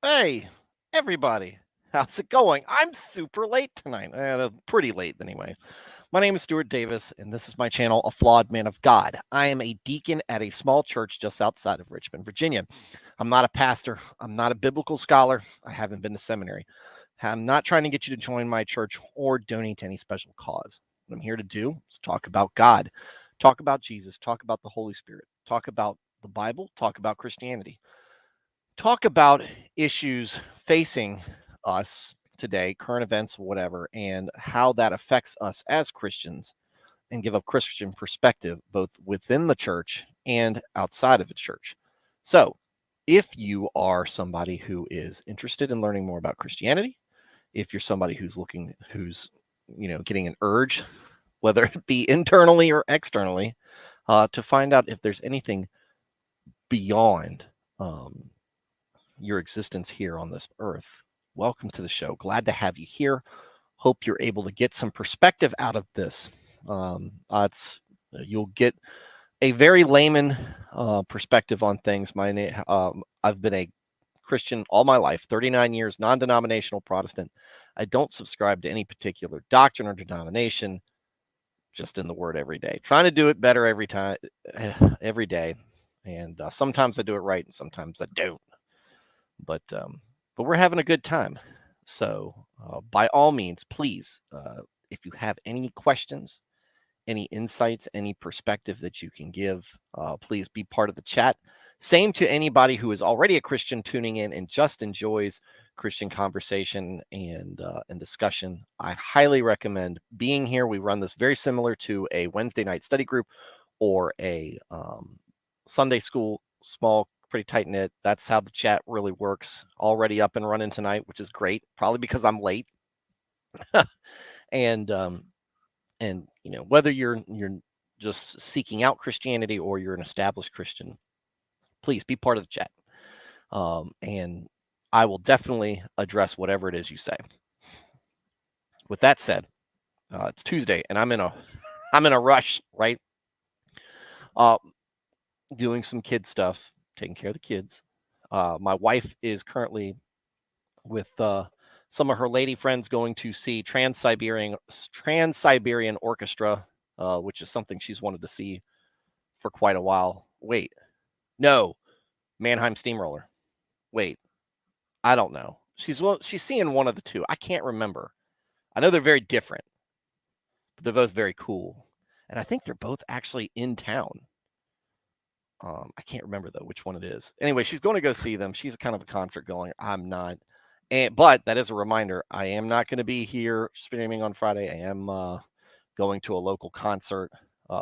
Hey, everybody. How's it going? I'm super late tonight. Pretty late anyway. My name is Stuart Davis, and this is my channel, A Flawed Man of God. I am a deacon at a small church just outside of Richmond, Virginia. I'm not a pastor. I'm not a biblical scholar. I haven't been to seminary. I'm not trying to get you to join my church or donate to any special cause. What I'm here to do is talk about God, talk about Jesus, talk about the Holy Spirit, talk about the Bible, talk about Christianity, talk about issues facing us today, current events, whatever, and how that affects us as Christians, and give a Christian perspective both within the church and outside of the church. So, if you are somebody who is interested in learning more about Christianity, if you're somebody who's getting an urge, whether it be internally or externally, to find out if there's anything beyond your existence here on this earth, welcome to the show. Glad to have you here. Hope you're able to get some perspective out of this. You'll get a very layman perspective on things. I've been a Christian all my life, 39 years, non-denominational Protestant. I don't subscribe to any particular doctrine or denomination. Just in the Word every day, trying to do it better every time, every day. And sometimes I do it right, and sometimes I don't. But we're having a good time. So by all means, please, if you have any questions, any insights, any perspective that you can give, please be part of the chat. Same to anybody who is already a Christian tuning in and just enjoys Christian conversation and discussion. I highly recommend being here. We run this very similar to a Wednesday night study group or a Sunday school, small, pretty tight knit. That's how the chat really works. Already up and running tonight, which is great. Probably because I'm late. and whether you're just seeking out Christianity or you're an established Christian, please be part of the chat. And I will definitely address whatever it is you say. With that said, it's Tuesday and I'm in a rush, right? Doing some kid stuff, taking care of the kids. My wife is currently with some of her lady friends going to see Trans-Siberian Orchestra, which is something she's wanted to see for quite a while. Wait, no, Mannheim Steamroller. Wait, I don't know. She's seeing one of the two. I can't remember. I know they're very different, but they're both very cool, and I think they're both actually in town. I can't remember though which one it is. Anyway, she's going to go see them. She's kind of a concert going. I'm not. But that is a reminder. I am not going to be here streaming on Friday. I am going to a local concert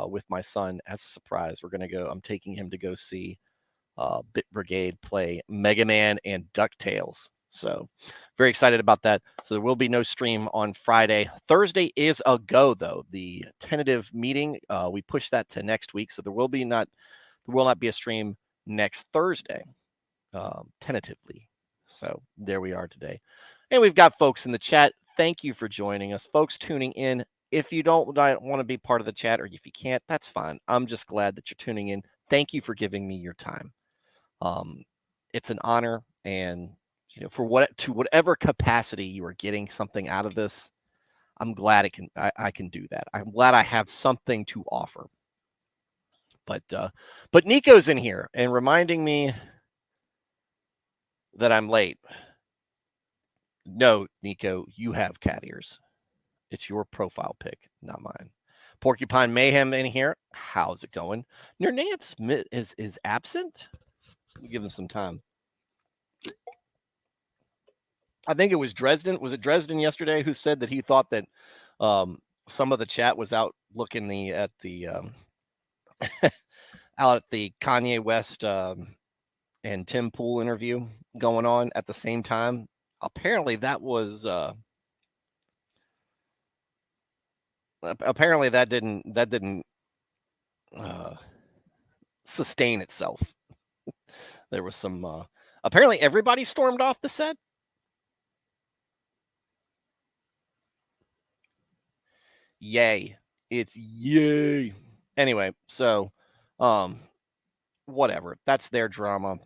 with my son as a surprise. We're going to go. I'm taking him to go see Bit Brigade play Mega Man and DuckTales. So very excited about that. So there will be no stream on Friday. Thursday is a go though. The tentative meeting, we pushed that to next week. So there will not be a stream next Thursday, tentatively. So there we are today. And we've got folks in the chat. Thank you for joining us. Folks tuning in. If you don't want to be part of the chat or if you can't, that's fine. I'm just glad that you're tuning in. Thank you for giving me your time. It's an honor, and to whatever capacity you are getting something out of this, I'm glad I can do that. I'm glad I have something to offer. But Nico's in here and reminding me that I'm late. No, Nico, you have cat ears. It's your profile pic, not mine. Porcupine Mayhem in here. How's it going? Nernath Smith is absent. Let me give him some time. I think it was Dresden. Was it Dresden yesterday who said that he thought that some of the chat was out looking at the out at the Kanye West and Tim Pool interview going on at the same time? Apparently that was apparently that didn't sustain itself. There was some apparently everybody stormed off the set. Yay. It's yay. Anyway, so whatever. That's their drama.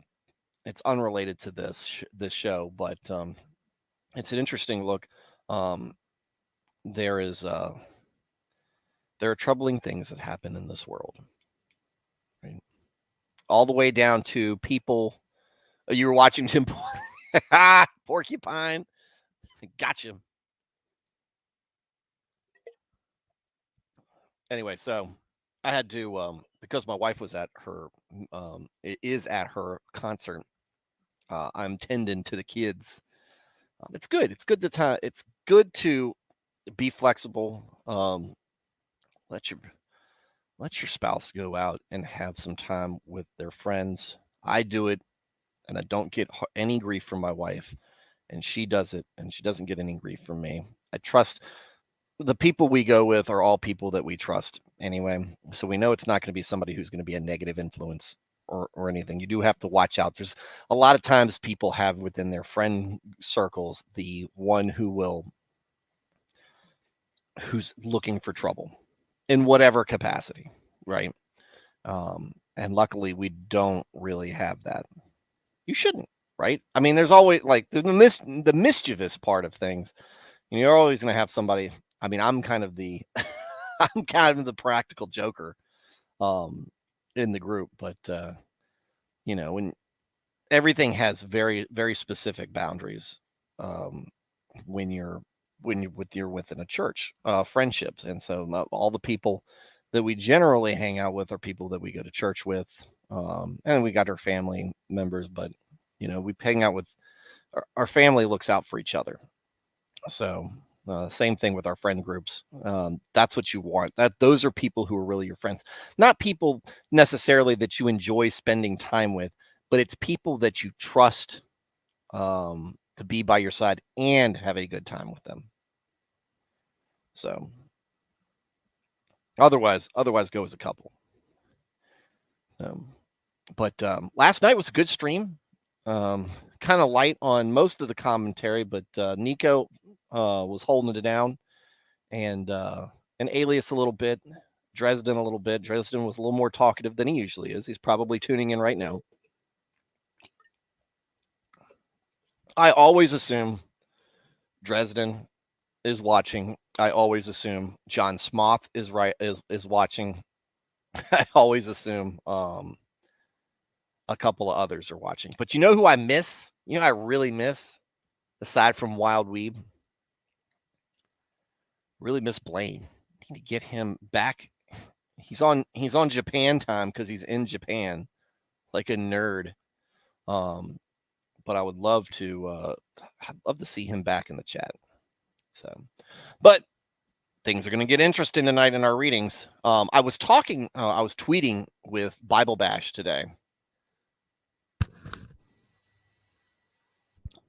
It's unrelated to this show, but it's an interesting look. Um, there is there are troubling things that happen in this world, right? All the way down to people. You were watching Jim Porcupine. Gotcha. Anyway, so I had to because my wife was at her is at her concert. I'm tending to the kids. It's good. It's good to It's good to be flexible. Let your let your spouse go out and have some time with their friends. I do it, and I don't get any grief from my wife, and she does it, and she doesn't get any grief from me. I trust the people we go with are all people that we trust anyway. So we know it's not going to be somebody who's going to be a negative influence or anything. You do have to watch out. There's a lot of times people have within their friend circles the one who's looking for trouble in whatever capacity, right? And luckily we don't really have that. You shouldn't, right? I mean, there's always like the mischievous part of things. You're always going to have somebody. I mean, I'm kind of the I'm kind of the practical joker in the group, but when everything has very very specific boundaries um, when you're within a church friendships, and so all the people that we generally hang out with are people that we go to church with, and we got our family members, but we hang out with our family looks out for each other. So same thing with our friend groups. That's what you want. Those are people who are really your friends, not people necessarily that you enjoy spending time with, but it's people that you trust to be by your side and have a good time with them. So otherwise go as a couple. But last night was a good stream. Kind of light on most of the commentary, but Nico was holding it down, and Alias a little bit, Dresden a little bit. Dresden was a little more talkative than he usually is. He's probably tuning in right now. I always assume Dresden is watching. I always assume John Smoth is watching. I always assume a couple of others are watching. But you know who I miss? I really miss, aside from Wild Weeb, really miss Blaine. I need to get him back. He's on Japan time because he's in Japan, like a nerd. But I would love to see him back in the chat. So, but things are going to get interesting tonight in our readings. I was tweeting with Bible Bash today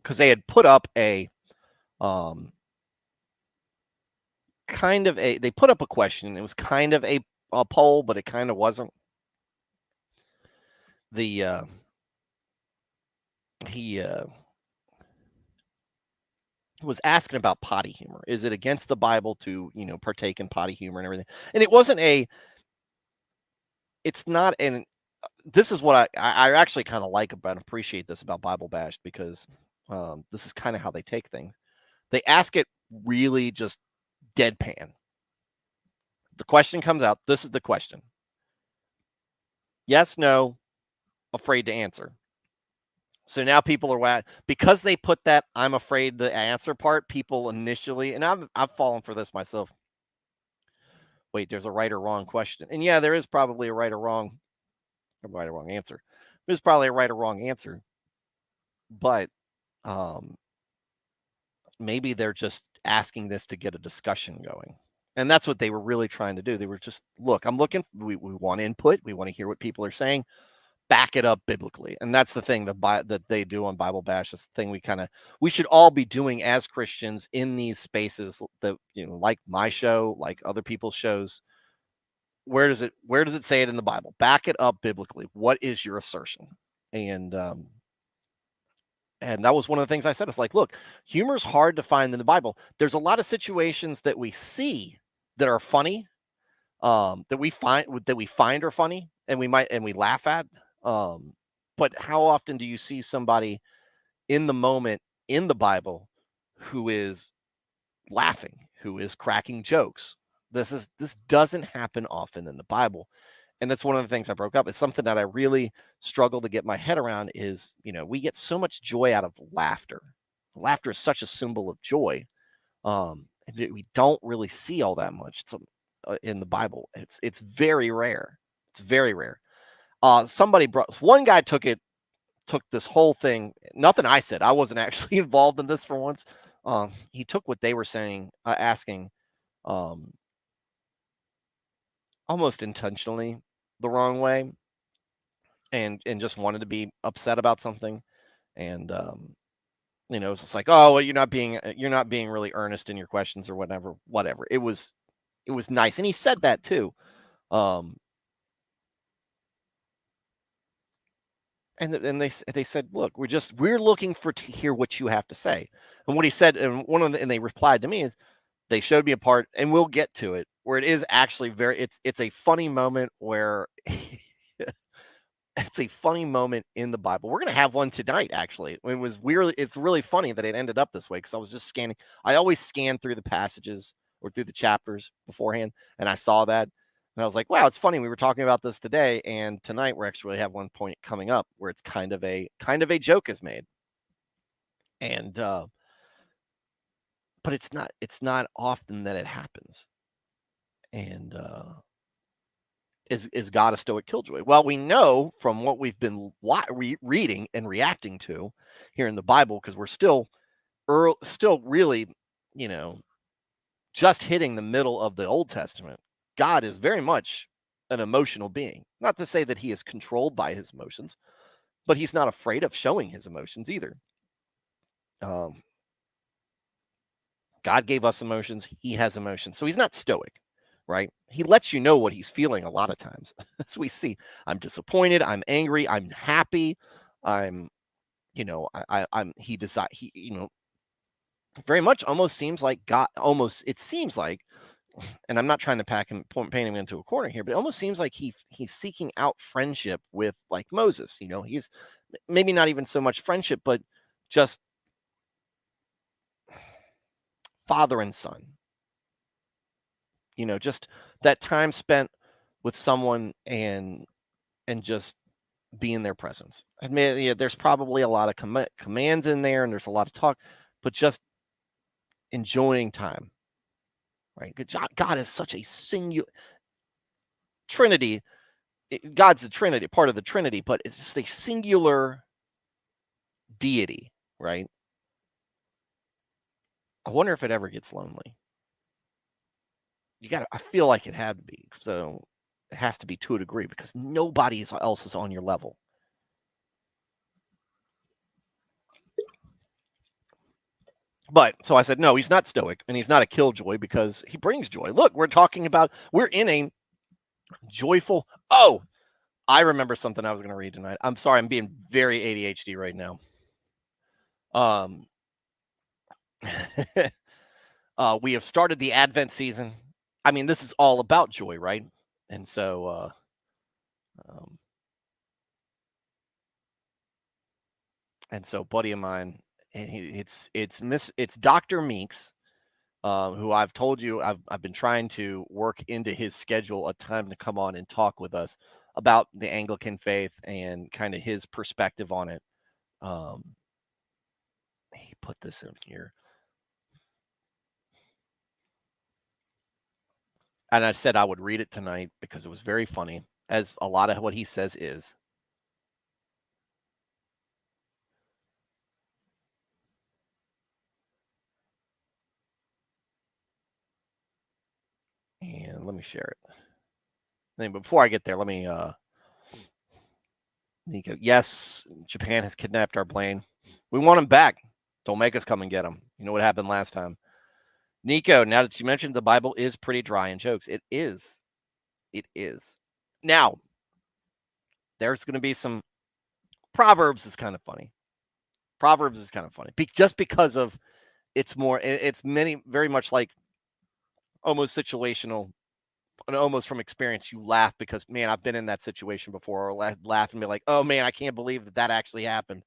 because they had put up a they put up a question. It was kind of a poll, but it kind of wasn't. He was asking about potty humor. Is it against the Bible to partake in potty humor and everything? And it's not an. This is what I actually kind of like about and appreciate this about Bible Bash, because this is kind of how they take things. They ask it really just deadpan. The question comes out. This is the question. Yes, no, afraid to answer. So now people are because they put that I'm afraid to answer part. People initially, and I've fallen for this myself. Wait, there's a right or wrong question, and yeah, there is probably a right or wrong answer. There's probably a right or wrong answer, but maybe they're just asking this to get a discussion going. And that's what they were really trying to do. They were just, look, we want input. We want to hear what people are saying. Back it up biblically. And that's the thing that they do on Bible Bash. That's the thing we should all be doing as Christians in these spaces that, like my show, like other people's shows. Where does it say it in the Bible? Back it up biblically. What is your assertion? And that was one of the things I said. It's like, look, humor's hard to find in the Bible. There's a lot of situations that we see that are funny, that we find are funny, and we laugh at. But But how often do you see somebody in the moment in the Bible who is laughing, who is cracking jokes? This doesn't happen often in the Bible. And that's one of the things I broke up. It's something that I really struggle to get my head around is, we get so much joy out of laughter. Laughter is such a symbol of joy. And we don't really see all that much. In the Bible. It's very rare. It's very rare. Somebody brought one guy took this whole thing. Nothing I said. I wasn't actually involved in this for once. He took what they were saying, asking, um, almost intentionally the wrong way, and just wanted to be upset about something. And it's just like, oh, well, you're not being really earnest in your questions or whatever. It was nice, and he said that too. Um, and they said, look, we're looking to hear what you have to say. And what he said, and they replied to me is, they showed me a part, and we'll get to it, where it is actually it's a funny moment where it's a funny moment in the Bible. We're gonna have one tonight, actually. It was weird. It's really funny that it ended up this way, because I was just scanning. I always scan through the passages or through the chapters beforehand, and I saw that, and I was like, wow, it's funny. We were talking about this today, and tonight we're actually have one point coming up where it's kind of a joke is made. And but it's not often that it happens. And is God a stoic killjoy? Well, we know from what we've been reading and reacting to here in the Bible, because we're still really, you know, just hitting the middle of the Old Testament. God is very much an emotional being. Not to say that he is controlled by his emotions, but he's not afraid of showing his emotions either. Um, God gave us emotions. He has emotions. So he's not stoic, right? He lets you know what he's feeling a lot of times. As we see, I'm disappointed. I'm angry. I'm happy. I'm, he decide he, very much almost seems like God, it seems like, and I'm not trying to paint him into a corner here, but it almost seems like he's seeking out friendship with, like, Moses. He's maybe not even so much friendship, but just father and son. Just that time spent with someone, and just be in their presence. I mean, yeah, there's probably a lot of commands in there, and there's a lot of talk, but just enjoying time, right? God is such a singular Trinity. God's the Trinity, part of the Trinity, but it's just a singular deity, right? I wonder if it ever gets lonely. I feel like it had to be. So it has to be to a degree, because nobody else is on your level. But so I said, no, he's not stoic, and he's not a killjoy, because he brings joy. Look, we're in a joyful. Oh, I remember something I was going to read tonight. I'm sorry, I'm being very ADHD right now. We have started the Advent season. I mean, this is all about joy, right? And so, um, buddy of mine, it's Dr. Meeks, who I've told you I've been trying to work into his schedule a time to come on and talk with us about the Anglican faith and kind of his perspective on it. Um, he put this in here, and I said I would read it tonight because it was very funny, as a lot of what he says is. And let me share it. But before I get there, let me Nico. Yes, Japan has kidnapped our plane. We want him back. Don't make us come and get him. You know what happened last time. Nico, now that you mentioned the Bible is pretty dry in jokes, it is. It is. Now, there's going to be some Proverbs is kind of funny. Proverbs is kind of funny just because of it's very much like almost situational and almost from experience, you laugh because, man, I've been in that situation before, or laugh and be like, oh man, I can't believe that actually happened.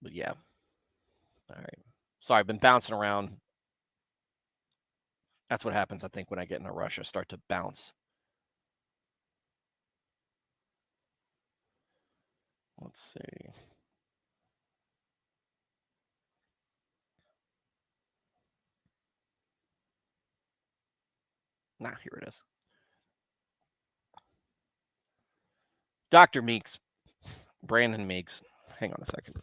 But yeah. All right. Sorry, I've been bouncing around. That's what happens, I think, when I get in a rush. I start to bounce. Let's see. Here it is. Dr. Meeks, Brandon Meeks. Hang on a second.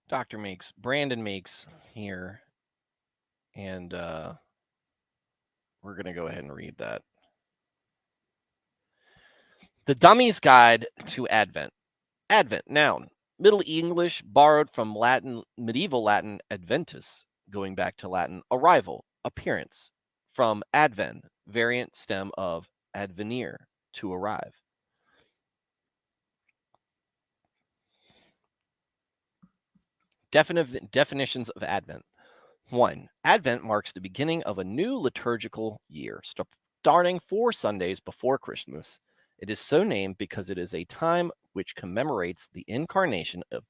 Dr. Meeks, Brandon Meeks here. And we're going to go ahead and read that. The Dummy's Guide to Advent. Advent, noun. Middle English, borrowed from Latin, medieval Latin adventus, going back to Latin arrival, appearance. From adven, variant stem of advenire, to arrive. Definitions of Advent. 1. Advent marks the beginning of a new liturgical year, starting 4 Sundays before Christmas. It is so named because it is a time which commemorates the incarnation of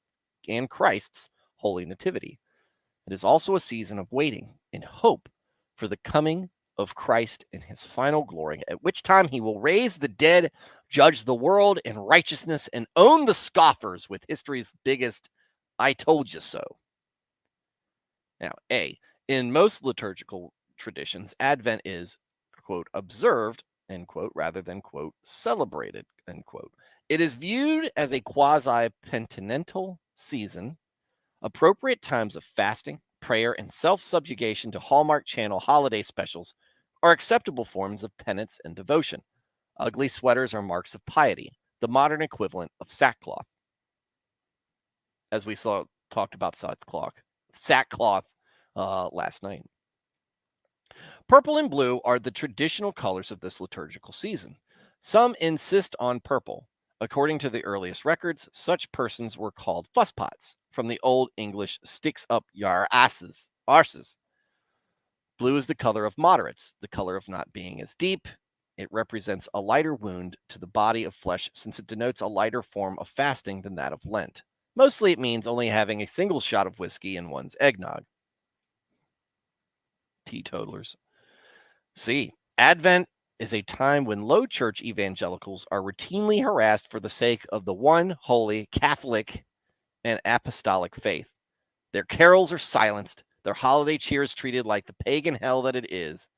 and Christ's holy nativity. It is also a season of waiting and hope for the coming of Christ in his final glory, at which time he will raise the dead, judge the world in righteousness, and own the scoffers with history's biggest I told you so. Now, A, in most liturgical traditions, Advent is, quote, observed, end quote, rather than, quote, celebrated, end quote. It is viewed as a quasi-penitential season, appropriate times of fasting, prayer, and self-subjugation to Hallmark Channel holiday specials are acceptable forms of penance and devotion. Ugly sweaters are marks of piety, the modern equivalent of sackcloth. As we talked about sackcloth last night. Purple and blue are the traditional colors of this liturgical season. Some insist on purple. According to the earliest records, such persons were called fusspots, from the Old English sticks up your arses. Blue is the color of moderates, the color of not being as deep. It represents a lighter wound to the body of flesh since it denotes a lighter form of fasting than that of Lent. Mostly it means only having a single shot of whiskey in one's eggnog. Teetotalers. C. Advent is a time when low church evangelicals are routinely harassed for the sake of the one holy Catholic and apostolic faith. Their carols are silenced, their holiday cheer is treated like the pagan hell that it is,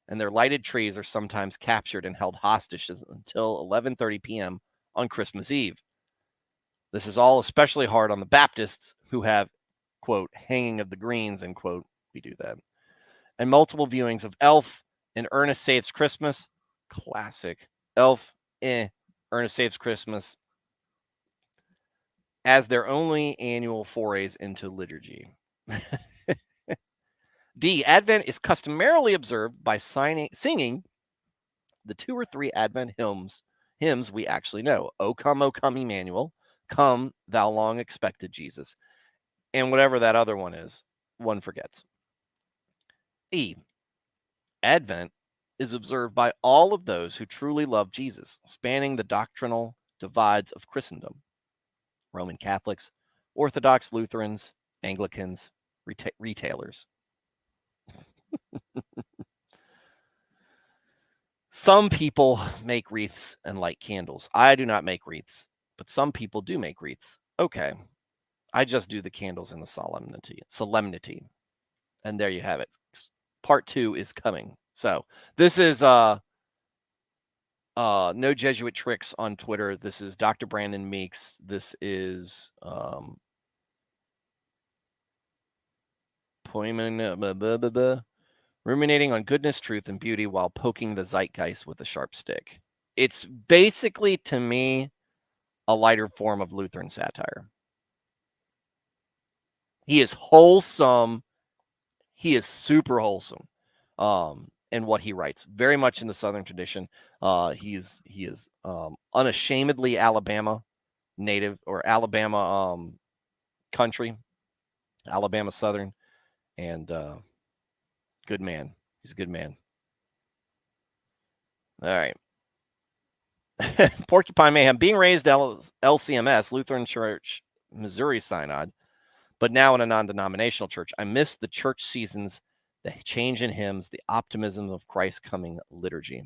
and their lighted trees are sometimes captured and held hostage until 11:30 p.m. on Christmas Eve. This is all especially hard on the Baptists who have, quote, hanging of the greens, end quote. We do that. And multiple viewings of Elf and Ernest Saves Christmas. Classic. Elf, Ernest Saves Christmas as their only annual forays into liturgy. D. Advent is customarily observed by singing the 2 or 3 Advent hymns we actually know. O come, Emmanuel. Come, thou long expected Jesus. And whatever that other one is, one forgets. E. Advent is observed by all of those who truly love Jesus, spanning the doctrinal divides of Christendom. Roman Catholics, Orthodox Lutherans, Anglicans, retailers. Some people make wreaths and light candles. I do not make wreaths, but some people do make wreaths. Okay. I just do the candles in the solemnity. And there you have it. Part 2 is coming. So this is No Jesuit Tricks on Twitter. This is Dr. Brandon Meeks. This is ruminating on goodness, truth, and beauty while poking the zeitgeist with a sharp stick. It's basically, to me, a lighter form of Lutheran satire. He is wholesome. he is super wholesome in what he writes. Very much in the Southern tradition. He is unashamedly Alabama native, or Alabama country, Alabama Southern, and good man. He's a good man. All right. Porcupine Mayhem. Being raised LCMS, Lutheran Church, Missouri Synod, but now in a non-denominational church, I miss the church seasons, the change in hymns, the optimism of Christ's coming liturgy.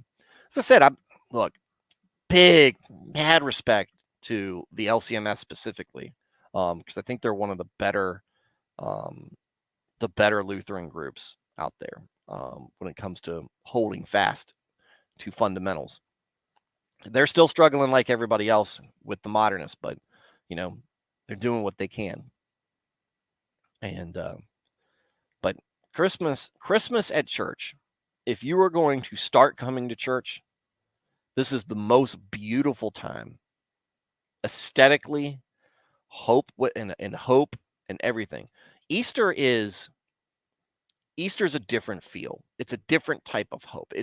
As I said, look, mad respect to the LCMS specifically, because I think they're one of the better Lutheran groups out there when it comes to holding fast to fundamentals. They're still struggling like everybody else with the modernists, but they're doing what they can. And but Christmas at church, if you are going to start coming to church, this is the most beautiful time, aesthetically, hope and hope and everything. Easter is a different feel. It's a different type of hope.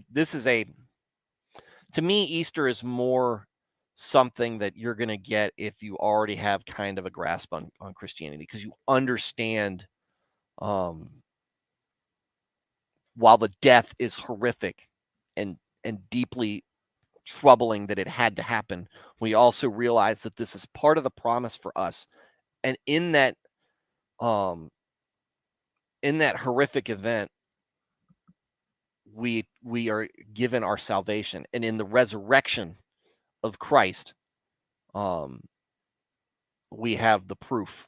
To me, Easter is more something that you're going to get if you already have kind of a grasp on Christianity, because you understand, while the death is horrific and deeply troubling that it had to happen, we also realize that this is part of the promise for us. And in that horrific event, we are given our salvation, and in the resurrection of Christ, we have the proof,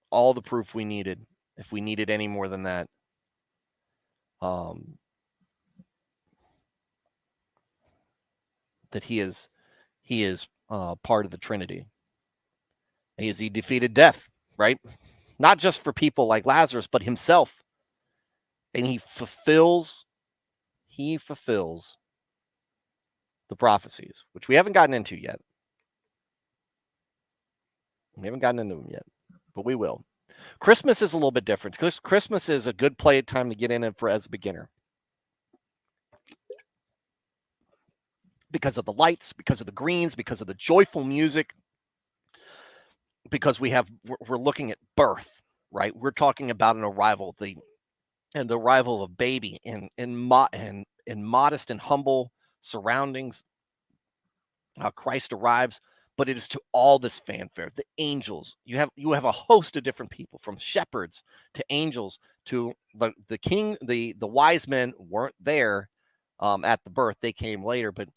all the proof we needed, if we needed any more than that. That he is part of the Trinity. He defeated death, right? Not just for people like Lazarus, but himself. And he fulfills the prophecies, which we haven't gotten into yet. We haven't gotten into them yet, but we will. Christmas is a little bit different, because Christmas is a good play time to get in it for as a beginner, because of the lights, because of the greens, because of the joyful music, because we're looking at birth, right? We're talking about an arrival, the arrival of a baby in modest and humble surroundings. How Christ arrives, but it is to all this fanfare. The angels, you have a host of different people, from shepherds to angels to the king. The wise men weren't there at the birth; they came later. But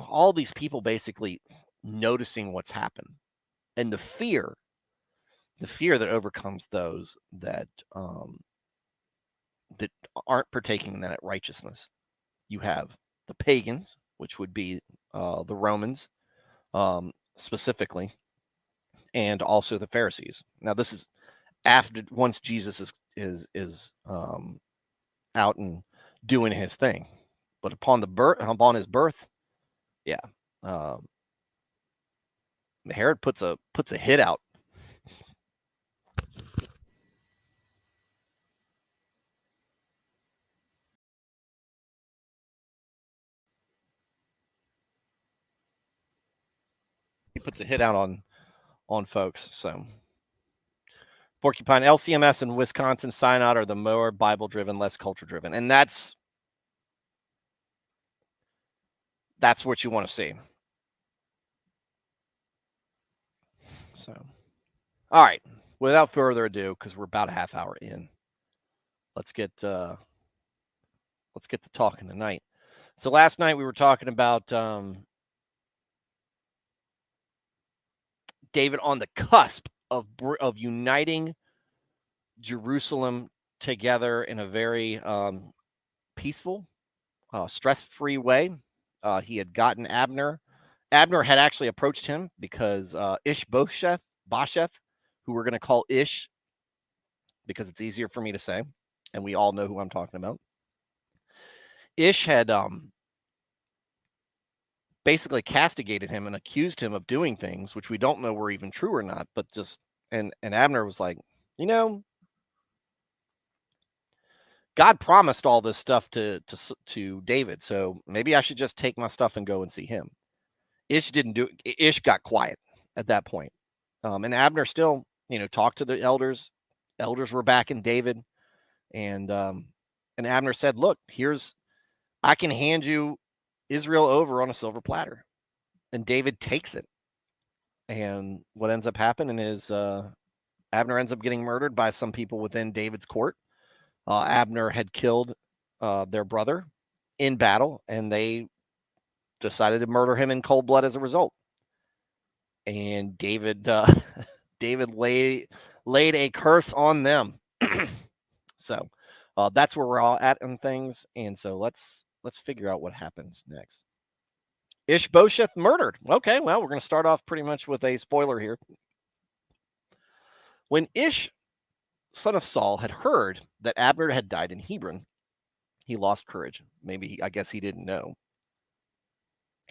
all these people basically noticing what's happened, and the fear that overcomes those that aren't partaking in that righteousness. You have the pagans, which would be the Romans, specifically, and also the Pharisees. Now, this is once Jesus is out and doing his thing, but upon his birth, yeah, Herod puts a hit out. He puts a hit out on folks. So, Porcupine, LCMS and Wisconsin Synod are the more Bible-driven, less culture-driven, and that's what you want to see. So, all right. Without further ado, because we're about a half hour in, let's get to talking tonight. So last night we were talking about David on the cusp of uniting Jerusalem together in a very peaceful, stress-free way. He had gotten Abner. Abner had actually approached him because Ishbosheth, who we're going to call Ish because it's easier for me to say, and we all know who I'm talking about. Ish had basically castigated him and accused him of doing things which we don't know were even true or not, but just and Abner was like, God promised all this stuff to David, so maybe I should just take my stuff and go and see him. Ish didn't do it. Ish got quiet at that point. And Abner still, talked to the elders. Elders were backing David, and Abner said, "Look, I can hand you Israel over on a silver platter," and David takes it. And what ends up happening is Abner ends up getting murdered by some people within David's court. Abner had killed their brother in battle, and they decided to murder him in cold blood as a result. And David David laid a curse on them. So that's where we're all at on things. And so let's figure out what happens next. Ishbosheth murdered. Okay, well, we're going to start off pretty much with a spoiler here. When Ish, son of Saul, had heard that Abner had died in Hebron, he lost courage. I guess he didn't know.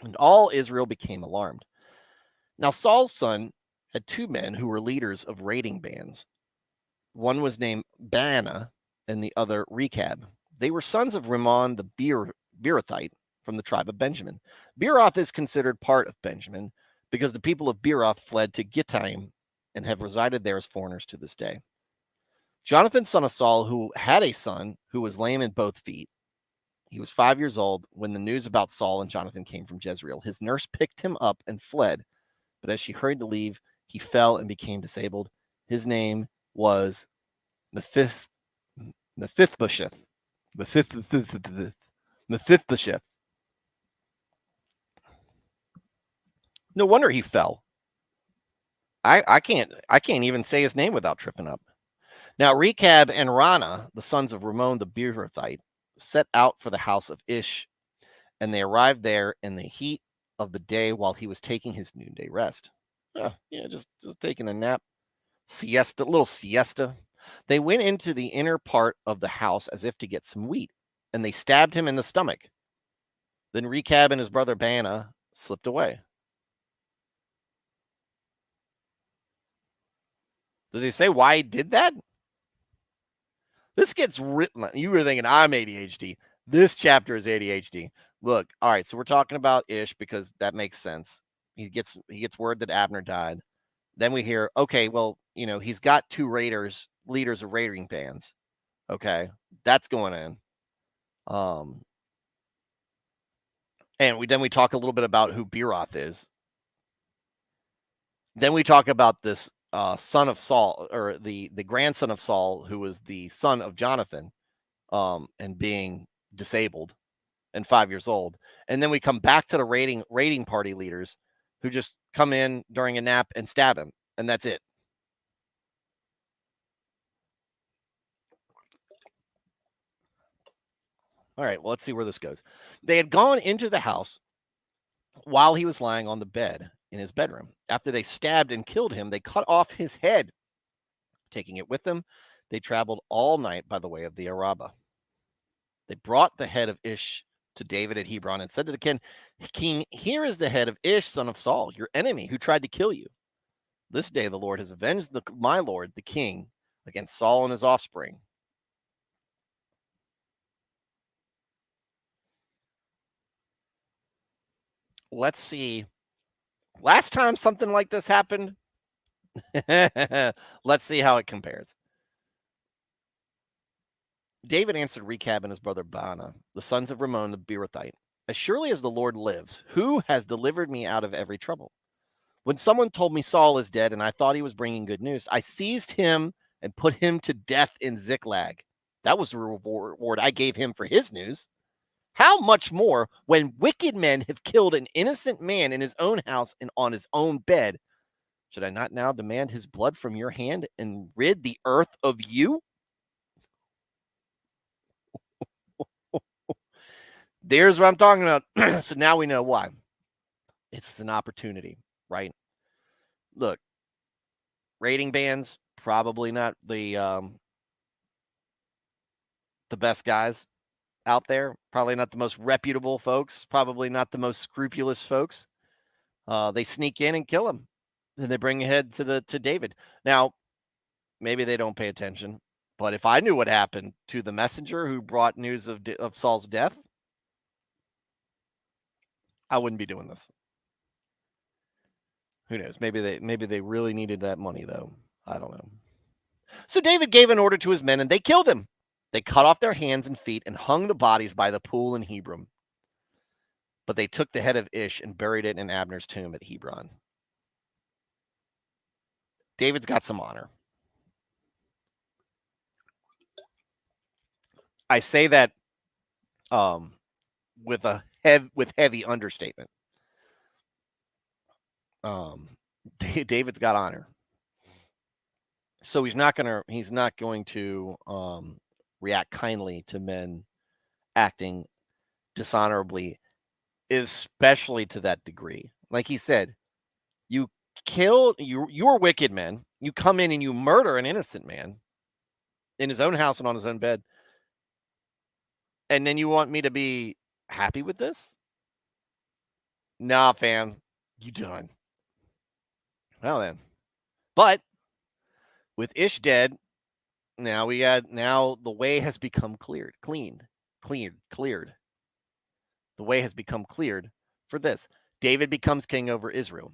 And all Israel became alarmed. Now Saul's son had two men who were leaders of raiding bands. One was named Baanah and the other Rechab. They were sons of Rimmon the Beerothite from the tribe of Benjamin. Beeroth is considered part of Benjamin because the people of Beeroth fled to Gittaim and have resided there as foreigners to this day. Jonathan, son of Saul, who had a son who was lame in both feet, he was 5 years old when the news about Saul and Jonathan came from Jezreel. His nurse picked him up and fled, but as she hurried to leave, he fell and became disabled. His name was Mephibosheth. Mephibosheth. No wonder he fell. I can't even say his name without tripping up. Now Rechab and Rana, the sons of Rimmon the Beerothite, set out for the house of Ish, and they arrived there in the heat of the day while he was taking his noonday rest. Just taking a nap, little siesta. They went into the inner part of the house as if to get some wheat, and they stabbed him in the stomach. Then Rechab and his brother Baanah slipped away. Did they say why he did that? This gets written. You were thinking I'm ADHD. This chapter is ADHD. Look, all right, so we're talking about Ish because that makes sense. He gets word that Abner died. Then we hear, okay, well, he's got two leaders of raiding bands. Okay, that's going in. And we talk a little bit about who Beeroth is. Then we talk about this son of Saul, or the grandson of Saul, who was the son of Jonathan, and being disabled and 5 years old. And then we come back to the raiding party leaders who just come in during a nap and stab him, and that's it. All right, well, let's see where this goes. They had gone into the house while he was lying on the bed in his bedroom. After they stabbed and killed him, they cut off his head. Taking it with them, they traveled all night by the way of the Arabah. They brought the head of Ish to David at Hebron and said to the king, "Here is the head of Ish, son of Saul, your enemy, who tried to kill you. This day the Lord has avenged my lord, the king, against Saul and his offspring." Let's see. Last time something like this happened, let's see how it compares. David answered Rechab and his brother Baanah, the sons of Rimmon the Beerothite, "As surely as the Lord lives, who has delivered me out of every trouble. When someone told me Saul is dead and I thought he was bringing good news, I seized him and put him to death in Ziklag. That was the reward I gave him for his news. How much more when wicked men have killed an innocent man in his own house and on his own bed? Should I not now demand his blood from your hand and rid the earth of you?" There's what I'm talking about. So now we know why. It's an opportunity, right? Look, raiding bands, probably not the best guys out there. Probably not the most reputable folks. Probably not the most scrupulous folks. They sneak in and kill him, and they bring a head to David. Now, maybe they don't pay attention. But if I knew what happened to the messenger who brought news of Saul's death, I wouldn't be doing this. Who knows? Maybe they really needed that money, though. I don't know. So David gave an order to his men, and they killed him. They cut off their hands and feet and hung the bodies by the pool in Hebron. But they took the head of Ish and buried it in Abner's tomb at Hebron. David's got some honor. I say that with heavy understatement. David's got honor. So he's not going to react kindly to men acting dishonorably, especially to that degree. Like he said, you're wicked men. You come in and you murder an innocent man in his own house and on his own bed. And then you want me to be happy with this? Nah, fam, you done. Well then. But with Ish dead, now the way has become cleared. The way has become cleared for this. David becomes king over Israel.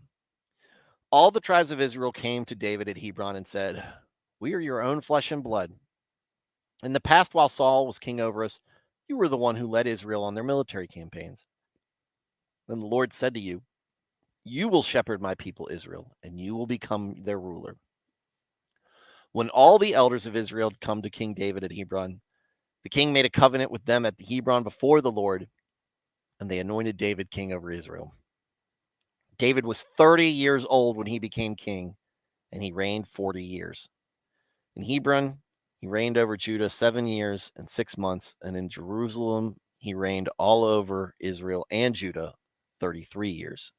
All the tribes of Israel came to David at Hebron and said, "We are your own flesh and blood. In the past, while Saul was king over us, you were the one who led Israel on their military campaigns. Then the Lord said to you, 'You will shepherd my people Israel, and you will become their ruler.'" When all the elders of Israel had come to King David at Hebron, the king made a covenant with them at Hebron before the Lord, and they anointed David king over Israel. David was 30 years old when he became king, and he reigned 40 years. In Hebron, he reigned over Judah 7 years and 6 months, and in Jerusalem, he reigned all over Israel and Judah 33 years.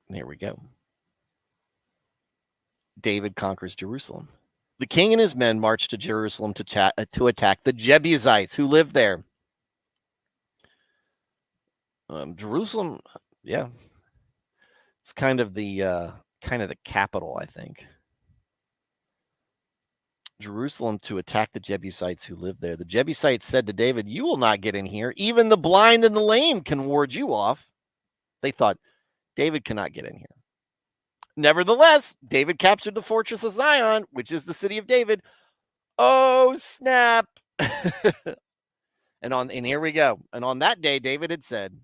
And here we go. David conquers Jerusalem. The king and his men marched to Jerusalem to attack the Jebusites who lived there. Jerusalem, yeah, it's kind of the capital, I think. Jerusalem to attack the Jebusites who lived there. The Jebusites said to David, "You will not get in here. Even the blind and the lame can ward you off." They thought, David cannot get in here. Nevertheless, David captured the fortress of Zion, which is the city of David. Oh, snap. And here we go. And on that day, David had said,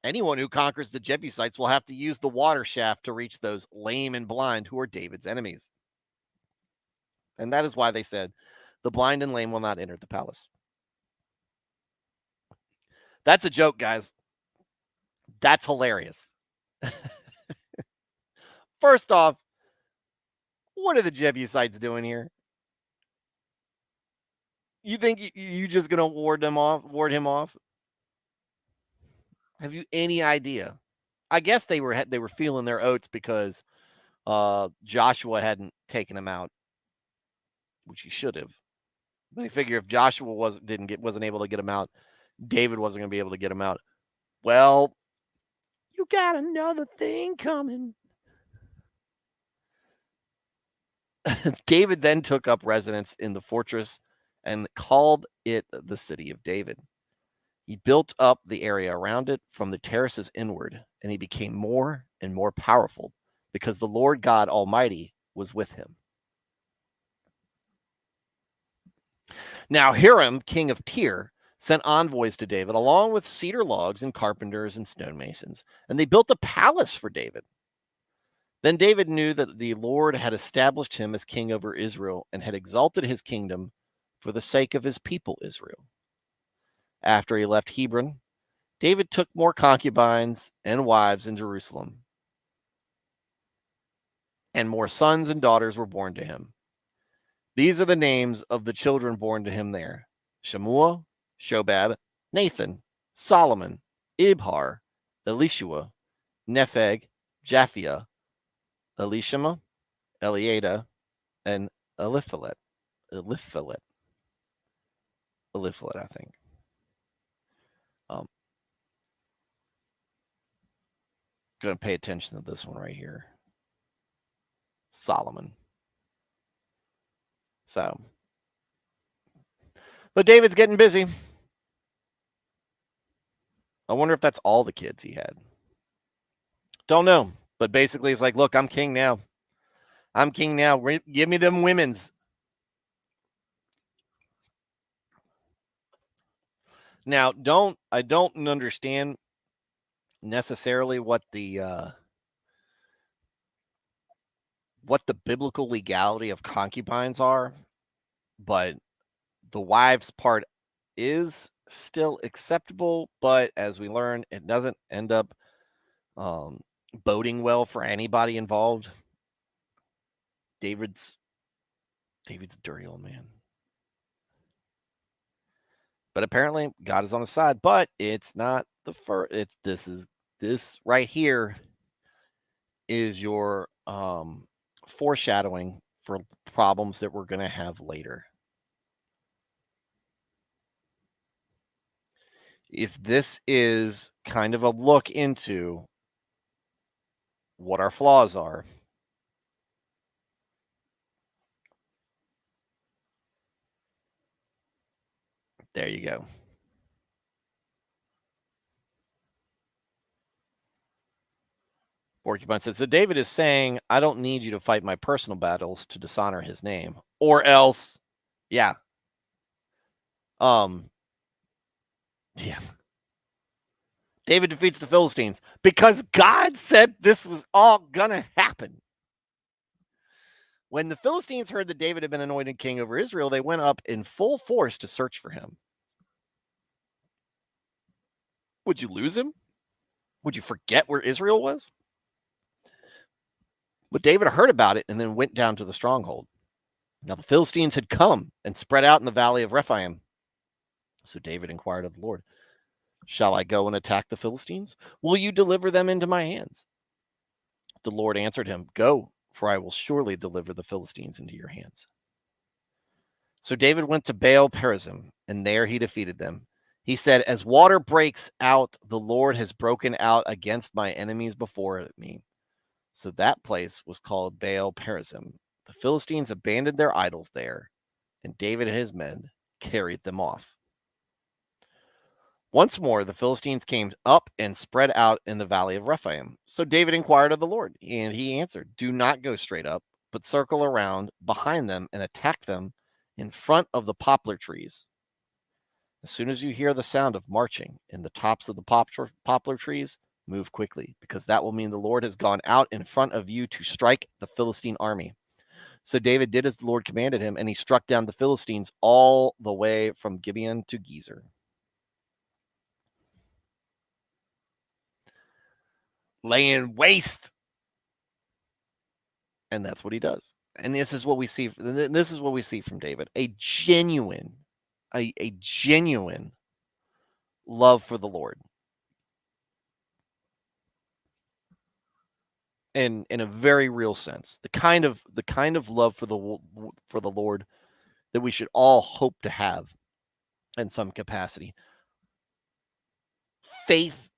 "Anyone who conquers the Jebusites will have to use the water shaft to reach those lame and blind who are David's enemies." And that is why they said, "The blind and lame will not enter the palace." That's a joke, guys. That's hilarious. First off, what are the Jebusites doing here? You think you just gonna ward him off? Have you any idea? I guess they were feeling their oats because Joshua hadn't taken him out, which he should have. They figure if Joshua wasn't able to get him out, David wasn't going to be able to get him out. Well, you got another thing coming. David then took up residence in the fortress and called it the City of David. He built up the area around it from the terraces inward, and he became more and more powerful because the Lord God Almighty was with him. Now Hiram, king of Tyre, sent envoys to David along with cedar logs and carpenters and stonemasons, and they built a palace for David. Then David knew that the Lord had established him as king over Israel and had exalted his kingdom for the sake of his people Israel. After he left Hebron, David took more concubines and wives in Jerusalem, and more sons and daughters were born to him. These are the names of the children born to him there: Shemua, Shobab, Nathan, Solomon, Ibhar, Elishua, Nepheg, Japhia, Elishama, Eliada, and Eliphalet. Eliphalet, I think. Going to pay attention to this one right here. Solomon. So, but David's getting busy. I wonder if that's all the kids he had. Don't know. But basically, it's like, look, I'm king now. I'm king now. Give me them women's. Now, I don't understand necessarily what the biblical legality of concubines are, but the wives part is still acceptable. But as we learn, it doesn't end up boding well for anybody involved. David's a dirty old man. But apparently God is on his side, but it's not the first. This right here is your foreshadowing for problems that we're going to have later. If this is kind of a look into what our flaws are, there you go. Porcupine said, so David is saying, I don't need you to fight my personal battles to dishonor his name. Or else, yeah. Yeah. David defeats the Philistines because God said this was all going to happen. When the Philistines heard that David had been anointed king over Israel, they went up in full force to search for him. Would you lose him? Would you forget where Israel was? But David heard about it and then went down to the stronghold. Now the Philistines had come and spread out in the valley of Rephaim. So David inquired of the Lord, shall I go and attack the Philistines? Will you deliver them into my hands? The Lord answered him, go, for I will surely deliver the Philistines into your hands. So David went to Baal Perazim, and there he defeated them. He said, as water breaks out, the Lord has broken out against my enemies before me. So that place was called Baal Perazim. The Philistines abandoned their idols there, and David and his men carried them off. Once more, the Philistines came up and spread out in the valley of Rephaim. So David inquired of the Lord, and he answered, do not go straight up, but circle around behind them and attack them in front of the poplar trees. As soon as you hear the sound of marching in the tops of the poplar trees, move quickly, because that will mean the Lord has gone out in front of you to strike the Philistine army. So David did as the Lord commanded him, and he struck down the Philistines all the way from Gibeon to Gezer. Laying waste. And that's what he does. And this is what we see. This is what we see from David: a genuine love for the Lord, and in a very real sense, the kind of love for the Lord that we should all hope to have in some capacity. Faith,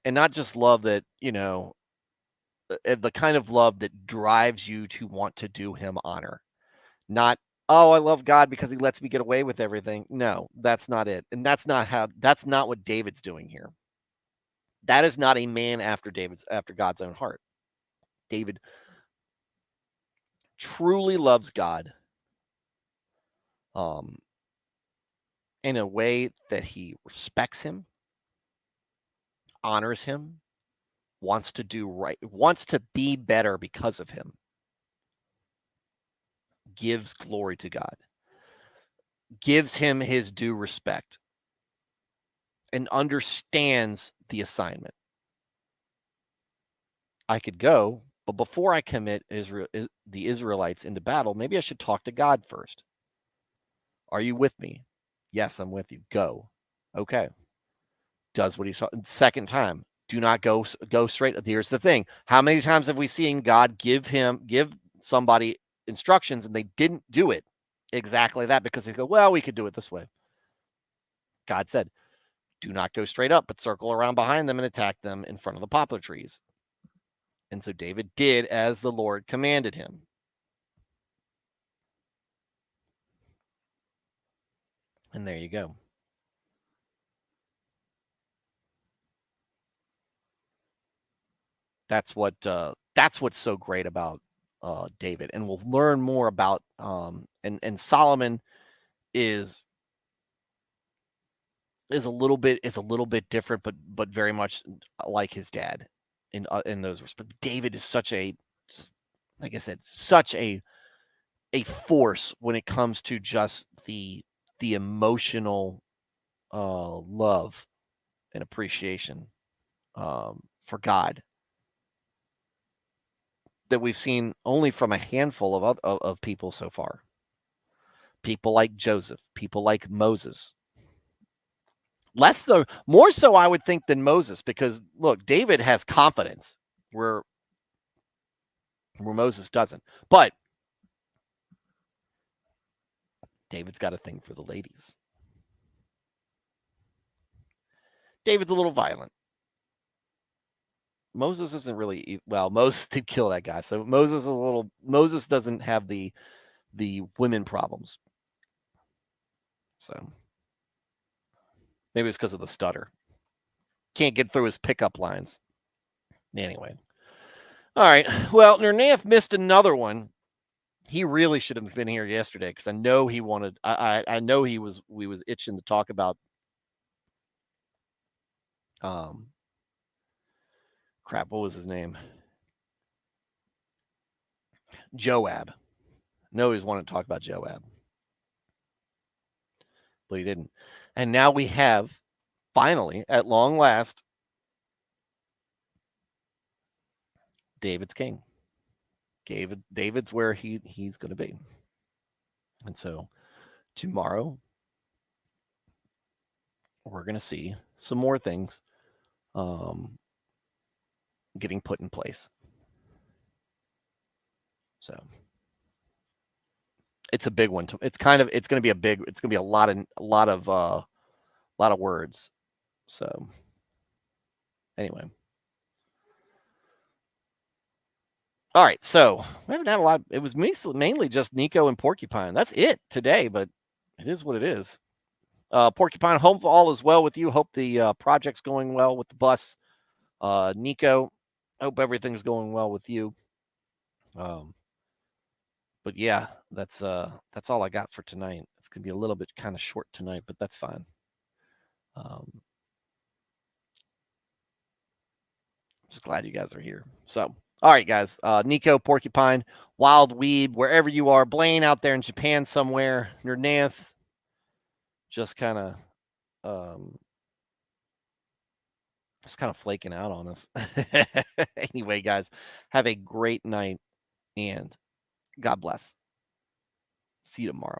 and not just love that, the kind of love that drives you to want to do him honor. Not, oh, I love God because he lets me get away with everything. No, that's not it. And that's not what David's doing here. That is not a man after God's own heart. David truly loves God in a way that he respects him, honors him, wants to do right, wants to be better because of him, gives glory to God, gives him his due respect, and understands the assignment. I could go, but before I commit the Israelites into battle, maybe I should talk to God first. Are you with me? Yes, I'm with you. Go. Okay. Does what he saw. Second time, do not go straight. Here's the thing. How many times have we seen God give somebody instructions and they didn't do it? Exactly that, because they go, well, we could do it this way. God said, do not go straight up, but circle around behind them and attack them in front of the poplar trees. And so David did as the Lord commanded him. And there you go. That's what's so great about David, and we'll learn more about and Solomon is a little bit different, but very much like his dad in those respects. David is such a, like I said, such a force when it comes to just the emotional love and appreciation for God that we've seen only from a handful of people so far. People like Joseph, people like Moses. Less so, more so, I would think, than Moses, because look, David has confidence where Moses doesn't. But David's got a thing for the ladies. David's a little violent. Moses isn't really, well, Moses did kill that guy. So Moses doesn't have the women problems. So maybe it's because of the stutter. Can't get through his pickup lines. Anyway. All right. Well, Nernath missed another one. He really should have been here yesterday, because I know he wanted. I know we was itching to talk about. Crap. What was his name? Joab. No, he's wanted to talk about Joab, but he didn't. And now we have, finally, at long last, David's king. David's where he's going to be. And so tomorrow we're going to see some more things getting put in place. So it's a big one. It's going to be a lot of words. So anyway. All right, so we haven't had a lot. It was mainly just Nico and Porcupine. That's it today, but it is what it is. Porcupine, hope all is well with you. Hope the project's going well with the bus. Nico, hope everything's going well with you. But yeah, that's all I got for tonight. It's gonna be a little bit kind of short tonight, but that's fine. Just glad you guys are here. So, all right, guys. Nico, Porcupine, Wild Weeb, wherever you are, Blaine out there in Japan somewhere, Nernath, just kind of flaking out on us. Anyway, guys, have a great night and God bless. See you tomorrow.